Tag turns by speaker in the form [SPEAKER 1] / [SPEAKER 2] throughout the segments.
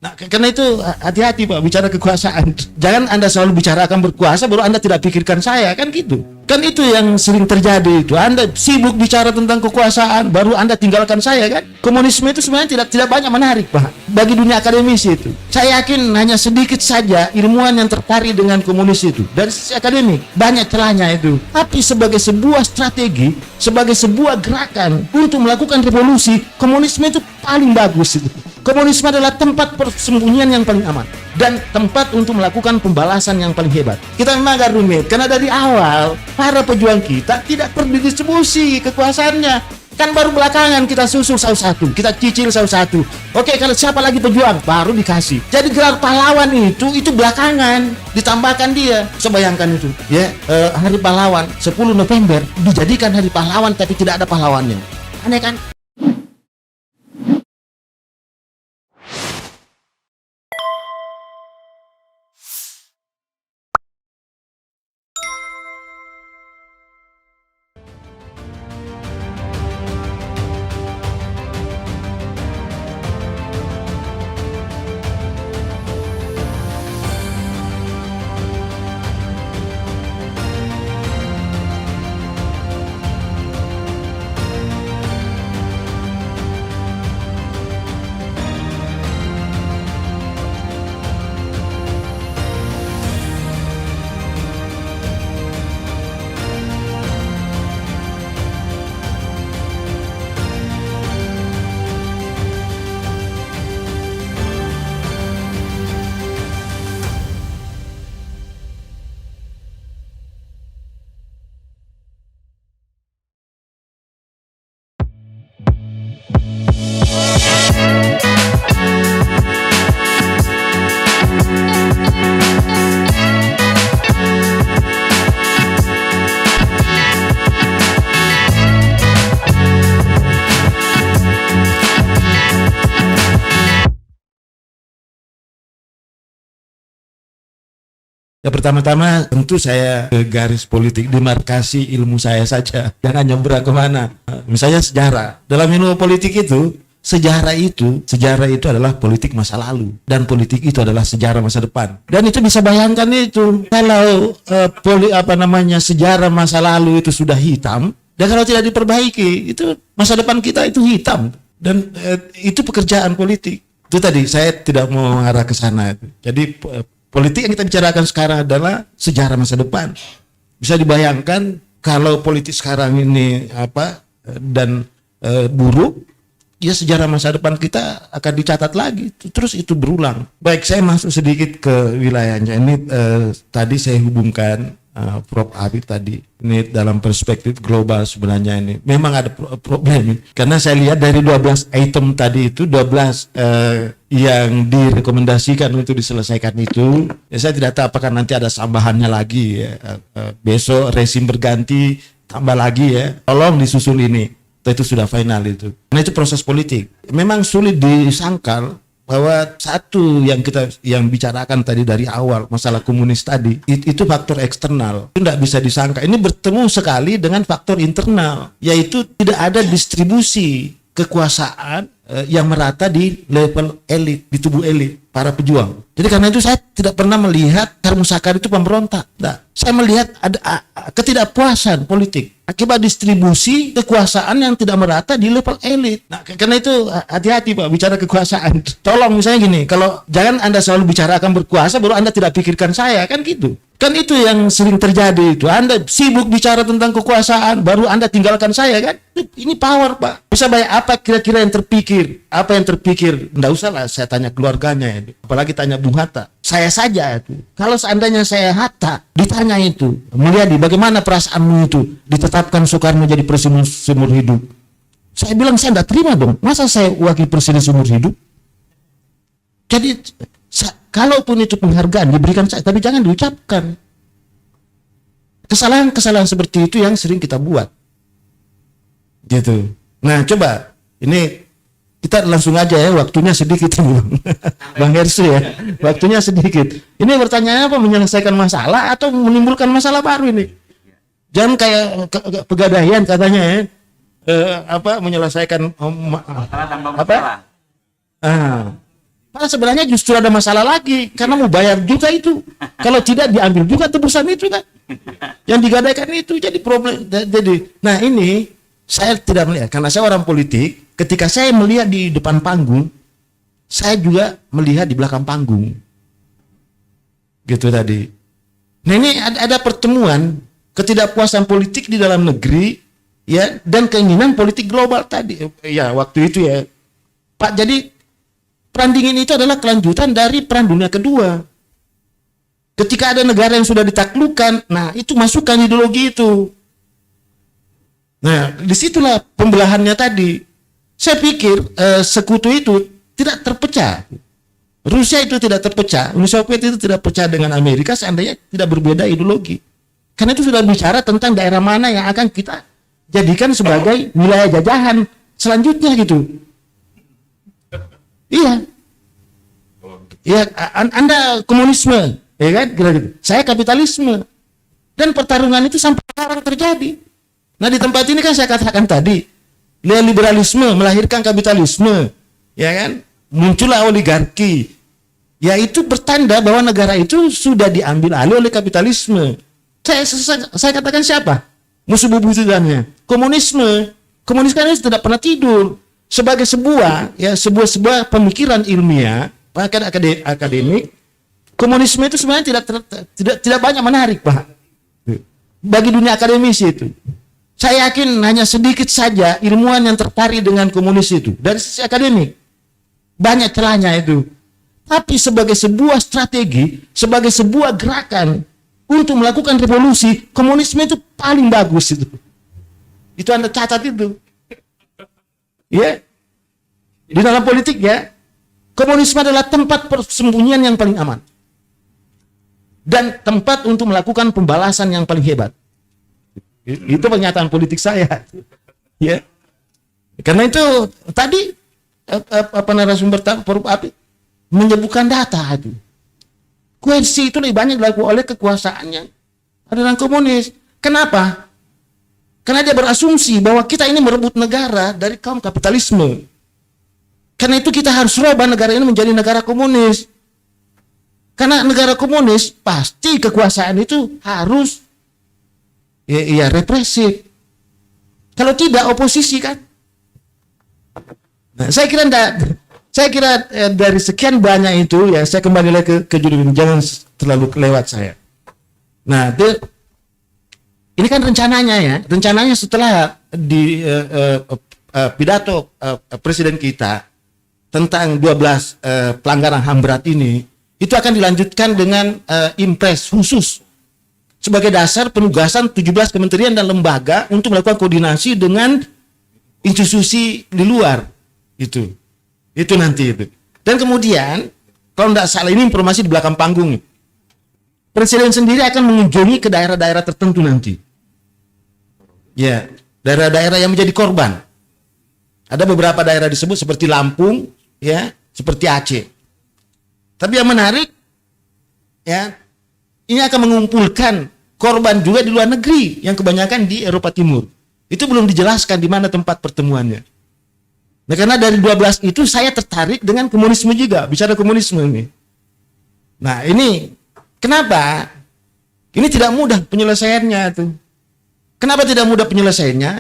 [SPEAKER 1] Nah, karena itu hati-hati Pak bicara kekuasaan. Jangan Anda selalu bicara akan berkuasa baru Anda tidak pikirkan saya, kan gitu. Kan itu yang sering terjadi itu. Anda sibuk bicara tentang kekuasaan baru Anda tinggalkan saya, kan. Komunisme itu sebenarnya tidak banyak menarik Pak bagi dunia akademisi itu. Saya yakin hanya sedikit saja ilmuwan yang tertarik dengan komunis itu. Dari sisi akademik banyak celahnya itu. Tapi sebagai sebuah strategi, sebagai sebuah gerakan untuk melakukan revolusi, komunisme itu paling bagus itu. Komunisme adalah tempat persembunyian yang paling aman dan tempat untuk melakukan pembalasan yang paling hebat. Kita memang agak rumit karena dari awal para pejuang kita tidak terdistribusi kekuasaannya. Kan baru belakangan kita susul satu-satu, kita cicil satu-satu. Oke, kalau siapa lagi pejuang baru dikasih. Jadi gelar pahlawan itu belakangan ditambahkan dia. Coba bayangkan itu, ya, hari pahlawan 10 November dijadikan hari pahlawan tapi tidak ada pahlawannya. Aneh kan? Ya, pertama-tama tentu saya ke garis politik, demarkasi ilmu saya saja, jangan nyebrang kemana. Misalnya sejarah, dalam ilmu politik itu sejarah itu adalah politik masa lalu dan politik itu adalah sejarah masa depan. Dan itu bisa bayangkan itu kalau sejarah masa lalu itu sudah hitam dan kalau tidak diperbaiki itu masa depan kita itu hitam dan itu pekerjaan politik. Itu tadi saya tidak mau mengarah ke sana. Jadi politik yang kita bicarakan sekarang adalah sejarah masa depan. Bisa dibayangkan kalau politik sekarang ini buruk, ya sejarah masa depan kita akan dicatat lagi. Terus itu berulang. Baik, saya masuk sedikit ke wilayahnya. Ini tadi saya hubungkan Prof. Habib tadi. Ini dalam perspektif global sebenarnya ini. Memang ada problem. Karena saya lihat dari 12 item tadi itu, 12 yang direkomendasikan untuk diselesaikan itu, ya saya tidak tahu apakah nanti ada tambahannya lagi ya. Besok rezim berganti, tambah lagi ya. Tolong disusul ini. Itu sudah final itu. Karena itu proses politik. Memang sulit disangkal bahwa satu yang bicarakan tadi dari awal masalah komunis tadi itu faktor eksternal, itu tidak bisa disangka. Ini bertemu sekali dengan faktor internal, yaitu tidak ada distribusi kekuasaan yang merata di level elit, di tubuh elit para pejuang. Jadi karena itu saya tidak pernah melihat Musakar itu pemberontak. Nah, saya melihat ada ketidakpuasan politik akibat distribusi kekuasaan yang tidak merata di level elit. Nah, karena itu hati-hati Pak bicara kekuasaan. Tolong misalnya gini, kalau jangan Anda selalu bicara akan berkuasa baru Anda tidak pikirkan saya, kan gitu. Kan itu yang sering terjadi itu. Anda sibuk bicara tentang kekuasaan baru Anda tinggalkan saya, kan. Ini power Pak. Bisa banyak apa kira-kira yang terpikir? Apa yang terpikir? Nggak usah lah saya tanya keluarganya ini. Apalagi tanya Bung Hatta. Saya saja itu. Kalau seandainya saya Hatta ditanya itu, Mulyadi bagaimana perasaanmu itu ditetapkan Soekarno jadi presiden seumur hidup? Saya bilang saya tidak terima dong. Masa saya wakil presiden seumur hidup? Jadi kalaupun itu penghargaan diberikan saya, tapi jangan diucapkan. Kesalahan-kesalahan seperti itu yang sering kita buat. Gitu. Nah, coba ini kita langsung aja ya, waktunya sedikit Bang Hersu ya. Waktunya sedikit. Ini pertanyaannya apa? Menyelesaikan masalah atau menimbulkan masalah baru ini? Jangan kayak pegadaian katanya ya. Menyelesaikan Padahal sebenarnya justru ada masalah lagi karena mau bayar juga itu. Kalau tidak diambil juga tebusan itu kan. Yang digadaikan itu jadi problem. Jadi, nah ini saya tidak melihat karena saya orang politik. Ketika saya melihat di depan panggung, saya juga melihat di belakang panggung. Gitu tadi. Nah ini ada pertemuan ketidakpuasan politik di dalam negeri ya dan keinginan politik global tadi. Ya waktu itu ya Pak, jadi perang dingin itu adalah kelanjutan dari perang dunia kedua. Ketika ada negara yang sudah ditaklukkan, nah itu masukkan ideologi itu. Nah disitulah pembelahannya tadi. Saya pikir sekutu itu tidak terpecah. Rusia itu tidak terpecah, Uni Soviet itu tidak pecah dengan Amerika seandainya tidak berbeda ideologi. Karena itu sudah bicara tentang daerah mana yang akan kita jadikan sebagai wilayah jajahan selanjutnya gitu. Iya. Ya, Anda komunisme, ya kan? Gitu. Saya kapitalisme. Dan pertarungan itu sampai sekarang terjadi. Nah, di tempat ini kan saya katakan tadi, liberalisme melahirkan kapitalisme, ya kan? Muncullah oligarki. Yaitu bertanda bahwa negara itu sudah diambil alih oleh kapitalisme. Saya katakan siapa? Musuh bebuyutannya. Komunisme. Komunisme itu tidak pernah tidur. Sebagai sebuah pemikiran ilmiah, bahkan akademik, komunisme itu sebenarnya tidak banyak menarik, Pak. Bagi dunia akademisi itu. Saya yakin hanya sedikit saja ilmuwan yang tertarik dengan komunis itu. Dari sisi akademik. Banyak celahnya itu. Tapi sebagai sebuah strategi, sebagai sebuah gerakan untuk melakukan revolusi, komunisme itu paling bagus itu. Itu Anda catat itu. Ya. Di dalam politik ya, komunisme adalah tempat persembunyian yang paling aman. Dan tempat untuk melakukan pembalasan yang paling hebat. Itu pernyataan politik saya. Ya. Karena itu tadi narasumber Forum API menyebutkan data itu. Koersi itu lebih banyak dilakukan oleh kekuasaannya adalah komunis. Kenapa? Karena dia berasumsi bahwa kita ini merebut negara dari kaum kapitalisme. Karena itu kita harus rubah negara ini menjadi negara komunis. Karena negara komunis pasti kekuasaan itu harus represif. Kalau tidak oposisi kan. Nah, saya kira dari sekian banyak itu ya saya kembali lagi ke judul ini, jangan terlalu kelewat saya. Nah, ini kan rencananya setelah di pidato presiden kita tentang 12 pelanggaran HAM berat ini, itu akan dilanjutkan dengan impres khusus sebagai dasar penugasan 17 kementerian dan lembaga untuk melakukan koordinasi dengan institusi di luar. Itu nanti itu. Dan kemudian kalau tidak salah ini informasi di belakang panggung. Presiden sendiri akan mengunjungi ke daerah-daerah tertentu nanti. Ya, daerah-daerah yang menjadi korban. Ada beberapa daerah disebut seperti Lampung, ya, seperti Aceh. Tapi yang menarik, ya, ini akan mengumpulkan korban juga di luar negeri yang kebanyakan di Eropa Timur. Itu belum dijelaskan di mana tempat pertemuannya. Nah, karena dari 12 itu saya tertarik dengan komunisme juga, bicara komunisme ini. Nah, ini kenapa? Ini tidak mudah penyelesaiannya tuh. Kenapa tidak mudah penyelesaiannya?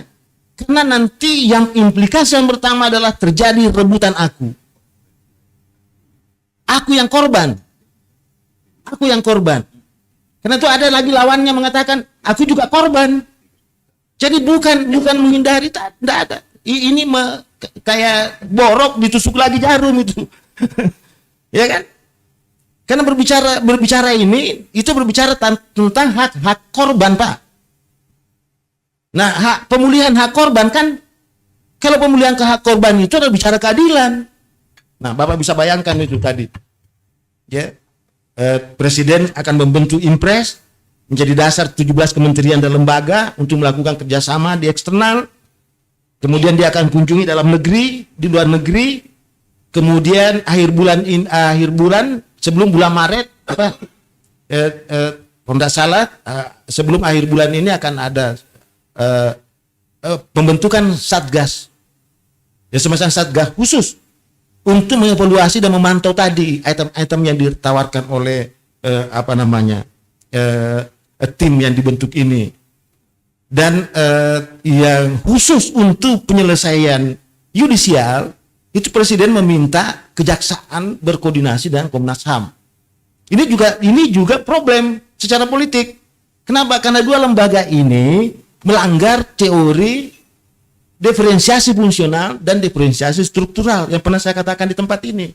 [SPEAKER 1] Karena nanti yang implikasi yang pertama adalah terjadi rebutan aku. Aku yang korban. Aku yang korban. Karena itu ada lagi lawannya mengatakan, aku juga korban. Jadi bukan menghindari, tidak ada. Ini kayak borok ditusuk lagi jarum itu. Ya kan? Karena berbicara ini itu berbicara tentang hak korban, Pak. Nah, pemulihan hak korban kan, kalau pemulihan hak korban itu adalah bicara keadilan. Nah, Bapak bisa bayangkan itu tadi. Ya. Presiden akan membentuk impres menjadi dasar 17 kementerian dan lembaga untuk melakukan kerjasama di eksternal. Kemudian dia akan kunjungi dalam negeri, di luar negeri. Kemudian akhir bulan sebelum bulan Maret kalau tidak salah sebelum akhir bulan ini akan ada pembentukan satgas. Ya, semacam satgas khusus untuk mengevaluasi dan memantau tadi item-item yang ditawarkan oleh tim yang dibentuk ini. Dan yang khusus untuk penyelesaian yudisial itu Presiden meminta kejaksaan berkoordinasi dengan Komnas HAM. Ini juga problem secara politik. Kenapa? Karena dua lembaga ini melanggar teori diferensiasi fungsional dan diferensiasi struktural yang pernah saya katakan di tempat ini.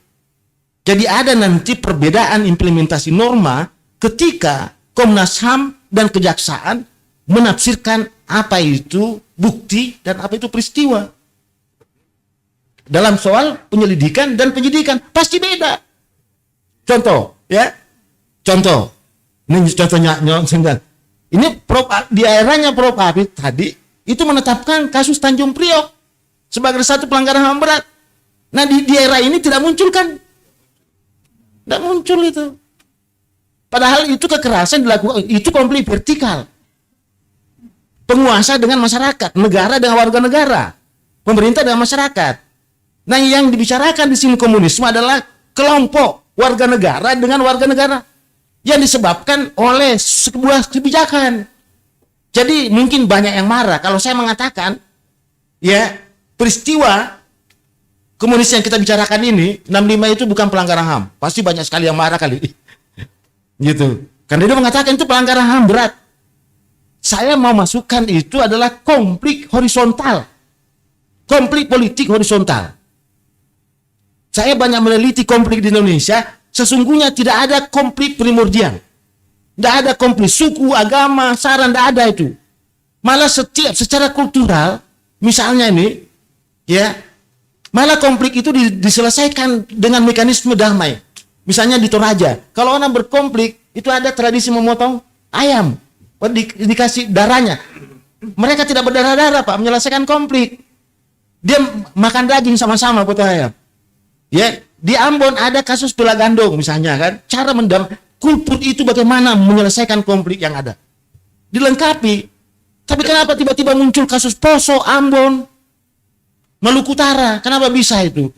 [SPEAKER 1] Jadi ada nanti perbedaan implementasi norma ketika Komnas HAM dan kejaksaan menafsirkan apa itu bukti dan apa itu peristiwa. Dalam soal penyelidikan dan penyidikan pasti beda. Contoh, ya. Contoh. Ini contohnya ini di eranya Prof. Habib tadi itu menetapkan kasus Tanjung Priok sebagai satu pelanggaran HAM berat. Nah, di era ini tidak muncul kan? Tidak muncul itu. Padahal itu kekerasan dilakukan, itu konflik vertikal. Penguasa dengan masyarakat, negara dengan warga negara, pemerintah dengan masyarakat. Nah, yang dibicarakan di sini komunisme adalah kelompok warga negara dengan warga negara yang disebabkan oleh sebuah kebijakan. Jadi mungkin banyak yang marah kalau saya mengatakan ya peristiwa komunis yang kita bicarakan ini 65 itu bukan pelanggaran HAM. Pasti banyak sekali yang marah kali. Gitu. Karena dia mengatakan itu pelanggaran HAM berat. Saya mau masukkan itu adalah konflik horizontal. Konflik politik horizontal. Saya banyak meneliti konflik di Indonesia, sesungguhnya tidak ada konflik primordial. Tidak ada konflik suku, agama, sara, tidak ada itu. Malah setiap secara kultural, misalnya ini, ya, malah konflik itu diselesaikan dengan mekanisme damai. Misalnya di Toraja, kalau orang berkonflik, itu ada tradisi memotong ayam, dikasih darahnya. Mereka tidak berdarah-darah, Pak, menyelesaikan konflik. Dia makan daging sama-sama potong ayam. Ya, di Ambon ada kasus pila gandong misalnya kan, cara kultur itu bagaimana menyelesaikan konflik yang ada. Dilengkapi. Tapi kenapa tiba-tiba muncul kasus Poso, Ambon, Maluku Utara? Kenapa bisa itu?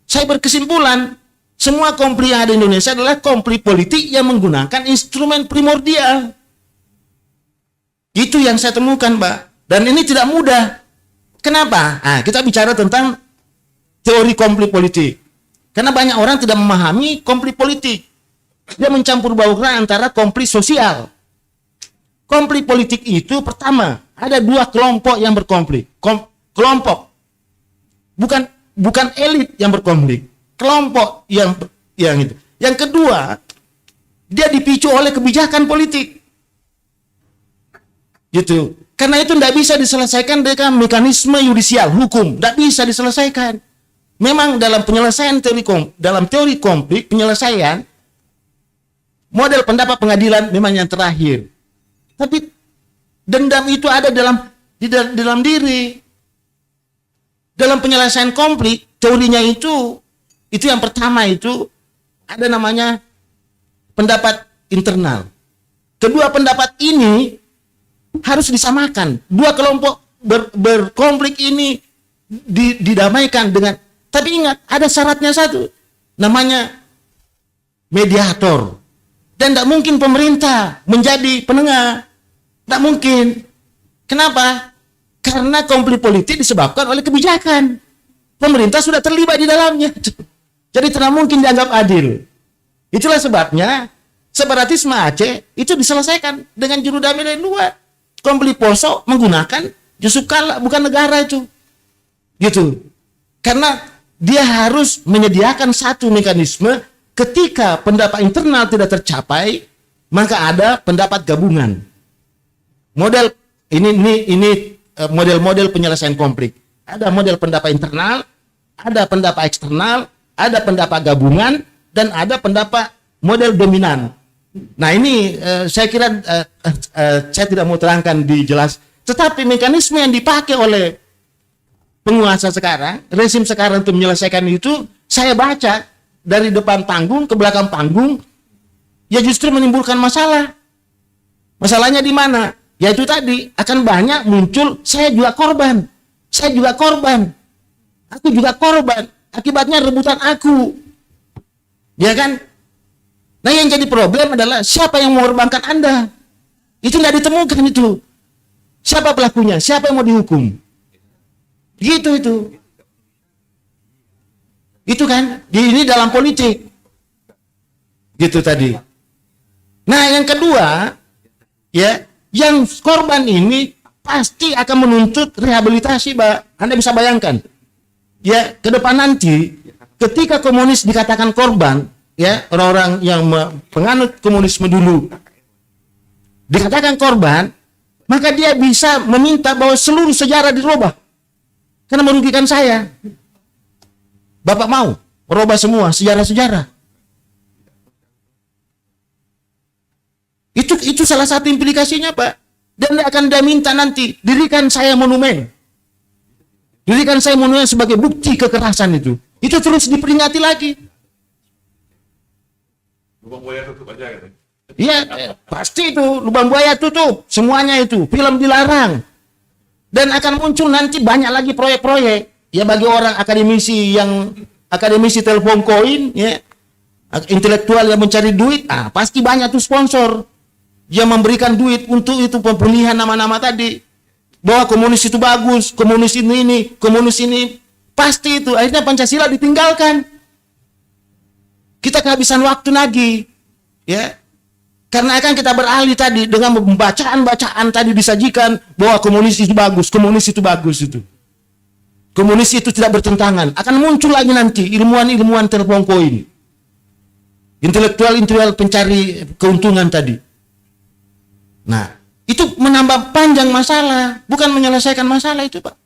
[SPEAKER 1] Saya berkesimpulan, semua konflik yang ada di Indonesia adalah konflik politik yang menggunakan instrumen primordial. Itu yang saya temukan, Pak. Dan ini tidak mudah. Kenapa? Nah, kita bicara tentang teori konflik politik. Karena banyak orang tidak memahami konflik politik. Dia mencampur baurkan antara konflik sosial. Konflik politik itu pertama, ada dua kelompok yang berkonflik. Kelompok. Bukan elit yang berkonflik. Kelompok yang itu. Yang kedua, dia dipicu oleh kebijakan politik. Gitu. Karena itu tidak bisa diselesaikan dengan mekanisme yudisial, hukum. Tidak bisa diselesaikan. Memang dalam penyelesaian dalam teori konflik, penyelesaian, model pendapat pengadilan memang yang terakhir. Tapi dendam itu ada di dalam diri. Dalam penyelesaian konflik, teorinya itu yang pertama itu ada namanya pendapat internal. Kedua pendapat ini harus disamakan. Dua kelompok berkonflik ini didamaikan dengan, tapi ingat ada syaratnya satu, namanya mediator. Dan tidak mungkin pemerintah menjadi penengah. Tidak mungkin. Kenapa? Karena konflik politik disebabkan oleh kebijakan. Pemerintah sudah terlibat di dalamnya. Jadi tidak mungkin dianggap adil. Itulah sebabnya separatisme Aceh itu diselesaikan dengan juru damai dari luar. Konflik Poso menggunakan Yusuf Kala, bukan negara itu. Gitu. Karena dia harus menyediakan satu mekanisme. Ketika pendapat internal tidak tercapai, maka ada pendapat gabungan. Model ini model-model penyelesaian konflik. Ada model pendapat internal, ada pendapat eksternal, ada pendapat gabungan, dan ada pendapat model dominan. Nah ini saya kira saya tidak mau terangkan dijelas. Tetapi mekanisme yang dipakai oleh penguasa sekarang, rezim sekarang untuk menyelesaikan itu, saya baca dari depan panggung ke belakang panggung, ya justru menimbulkan masalah. Masalahnya di mana? Yaitu tadi, akan banyak muncul, saya juga korban. Saya juga korban. Aku juga korban. Akibatnya rebutan aku. Ya kan? Nah, yang jadi problem adalah siapa yang mengorbankan Anda? Itu nggak ditemukan itu. Siapa pelakunya? Siapa yang mau dihukum? Gitu itu. Itu kan, ini dalam politik. Gitu tadi. Nah, yang kedua, ya, yang korban ini pasti akan menuntut rehabilitasi, Pak. Anda bisa bayangkan. Ya, ke depan nanti ketika komunis dikatakan korban, ya, orang-orang yang penganut komunisme dulu dikatakan korban, maka dia bisa meminta bahwa seluruh sejarah dirubah. Karena merugikan saya. Bapak mau merubah semua sejarah-sejarah. Itu salah satu implikasinya, Pak. Dan dia akan minta nanti, dirikan saya monumen. Dirikan saya monumen sebagai bukti kekerasan itu. Itu terus diperingati lagi.
[SPEAKER 2] Lubang buaya tutup aja gitu.
[SPEAKER 1] Iya, pasti itu. Lubang buaya tutup. Semuanya itu. Film dilarang. Dan akan muncul nanti banyak lagi proyek-proyek. Ya, bagi orang akademisi telepon koin, ya, intelektual yang mencari duit, pasti banyak tuh sponsor yang memberikan duit untuk itu pemilihan nama-nama tadi. Bahwa komunis itu bagus, komunis ini, komunis ini. Pasti itu. Akhirnya Pancasila ditinggalkan. Kita kehabisan waktu lagi. Ya. Karena akan kita beralih tadi dengan bacaan-bacaan tadi disajikan bahwa komunis itu bagus, komunis itu bagus itu. Komunis itu tidak bertentangan. Akan muncul lagi nanti ilmuwan-ilmuwan telepon koin. Intelektual pencari keuntungan tadi. Nah, itu menambah panjang masalah, bukan menyelesaikan masalah itu, Pak.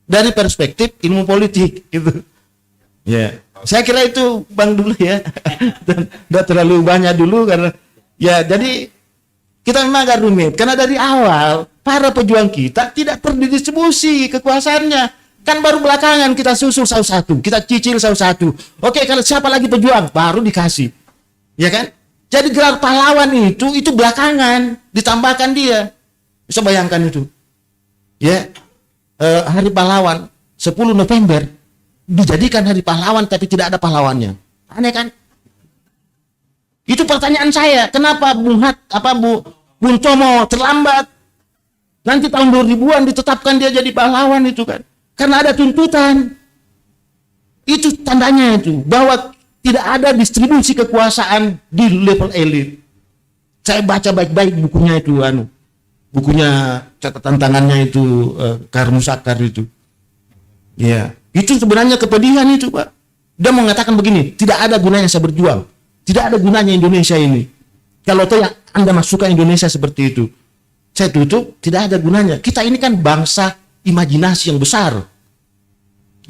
[SPEAKER 1] Dari perspektif ilmu politik itu. Ya, saya kira itu Bang dulu ya. Dan udah terlalu banyak dulu karena ya, jadi kita memang agak rumit karena dari awal para pejuang kita tidak terdistribusi kekuasaannya. Kan baru belakangan kita susul satu-satu, kita cicil satu-satu. Oke, kalau siapa lagi pejuang baru dikasih. Ya kan? Jadi gelar pahlawan itu belakangan ditambahkan dia. Bisa bayangkan itu. Ya. Hari pahlawan 10 November dijadikan hari pahlawan tapi tidak ada pahlawannya. Aneh kan? Itu pertanyaan saya, kenapa Bung Tomo terlambat? Nanti tahun 2000-an ditetapkan dia jadi pahlawan itu kan. Karena ada tuntutan. Itu tandanya itu bahwa tidak ada distribusi kekuasaan di level elit. Saya baca baik-baik bukunya itu, bukunya catatan tangannya itu Karl Musakar itu. Ya, itu sebenarnya kepedihan itu, Pak. Dia mengatakan begini, tidak ada gunanya saya berjuang. Tidak ada gunanya Indonesia ini. Kalau toh yang Anda masukkan Indonesia seperti itu, saya tutup, tidak ada gunanya. Kita ini kan bangsa imajinasi yang besar.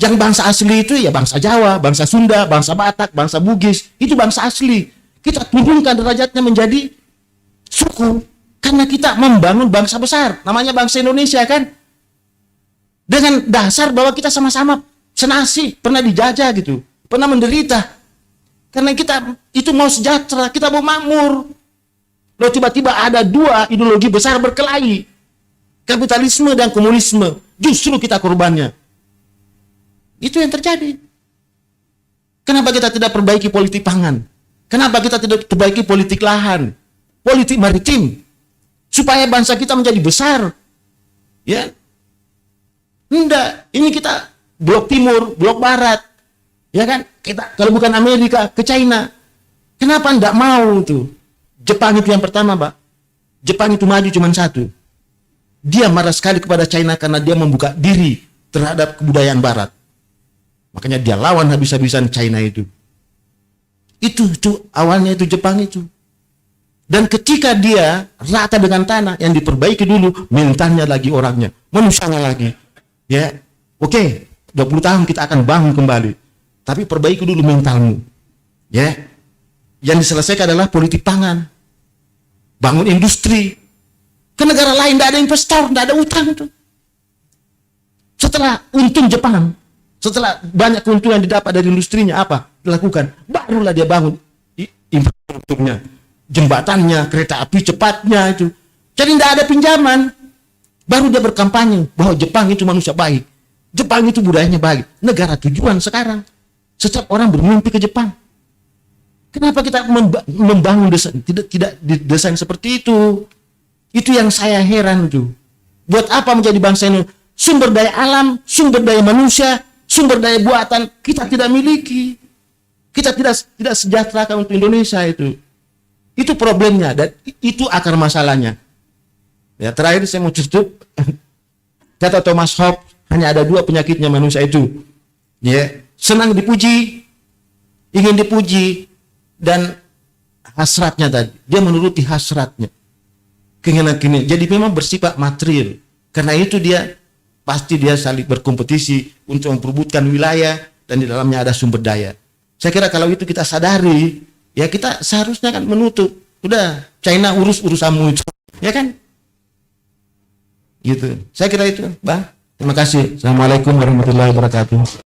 [SPEAKER 1] Yang bangsa asli itu ya bangsa Jawa, bangsa Sunda, bangsa Batak, bangsa Bugis. Itu bangsa asli. Kita turunkan derajatnya menjadi suku. Karena kita membangun bangsa besar. Namanya bangsa Indonesia kan. Dengan dasar bahwa kita sama-sama senasib, pernah dijajah gitu. Pernah menderita. Karena kita itu mau sejahtera, kita mau makmur. Lalu tiba-tiba ada dua ideologi besar berkelahi. Kapitalisme dan komunisme. Justru kita korbannya. Itu yang terjadi. Kenapa kita tidak perbaiki politik pangan? Kenapa kita tidak perbaiki politik lahan? Politik maritim. Supaya bangsa kita menjadi besar. Ya. Enggak. Ini kita blok timur, blok barat. Ya kan? Kita kalau bukan Amerika ke China. Kenapa enggak mau tuh? Jepang itu yang pertama, Pak. Jepang itu maju cuma satu. Dia marah sekali kepada China karena dia membuka diri terhadap kebudayaan barat. Makanya dia lawan habis-habisan China itu. Itu awalnya itu Jepang itu. Dan ketika dia rata dengan tanah yang diperbaiki dulu, mentalnya lagi orangnya, manusianya lagi. Ya. Oke, 20 tahun kita akan bangun kembali. Tapi perbaiki dulu mentalmu. Ya. Yang diselesaikan adalah politik pangan. Bangun industri. Ke negara lain tidak ada investor, tidak ada utang itu. Setelah untung Jepang, setelah banyak keuntungan didapat dari industrinya, apa dilakukan? Barulah dia bangun infrastrukturnya, jembatannya, kereta api cepatnya itu. Jadi tidak ada pinjaman. Baru dia berkampanye bahwa Jepang itu manusia baik. Jepang itu budayanya baik. Negara tujuan sekarang. Setiap orang bermimpi ke Jepang. Kenapa kita membangun desain tidak didesain seperti itu? Itu yang saya heran tuh. Buat apa menjadi bangsa ini? Sumber daya alam, sumber daya manusia, sumber daya buatan kita tidak miliki. Kita tidak sejahterakan untuk Indonesia itu. Itu problemnya dan itu akar masalahnya. Ya, terakhir saya mau tutup. Kata Thomas Hobbes, hanya ada 2 penyakitnya manusia itu. Ya, senang dipuji, ingin dipuji, dan hasratnya tadi. Dia menuruti hasratnya. Keinginan. Jadi memang bersifat material. Karena itu pasti dia saling berkompetisi untuk memperebutkan wilayah dan di dalamnya ada sumber daya. Saya kira kalau itu kita sadari, ya kita seharusnya kan menutup. Udah, China urusanmu itu. Ya kan? Gitu. Saya kira itu, Bang. Terima kasih. Assalamualaikum warahmatullahi wabarakatuh.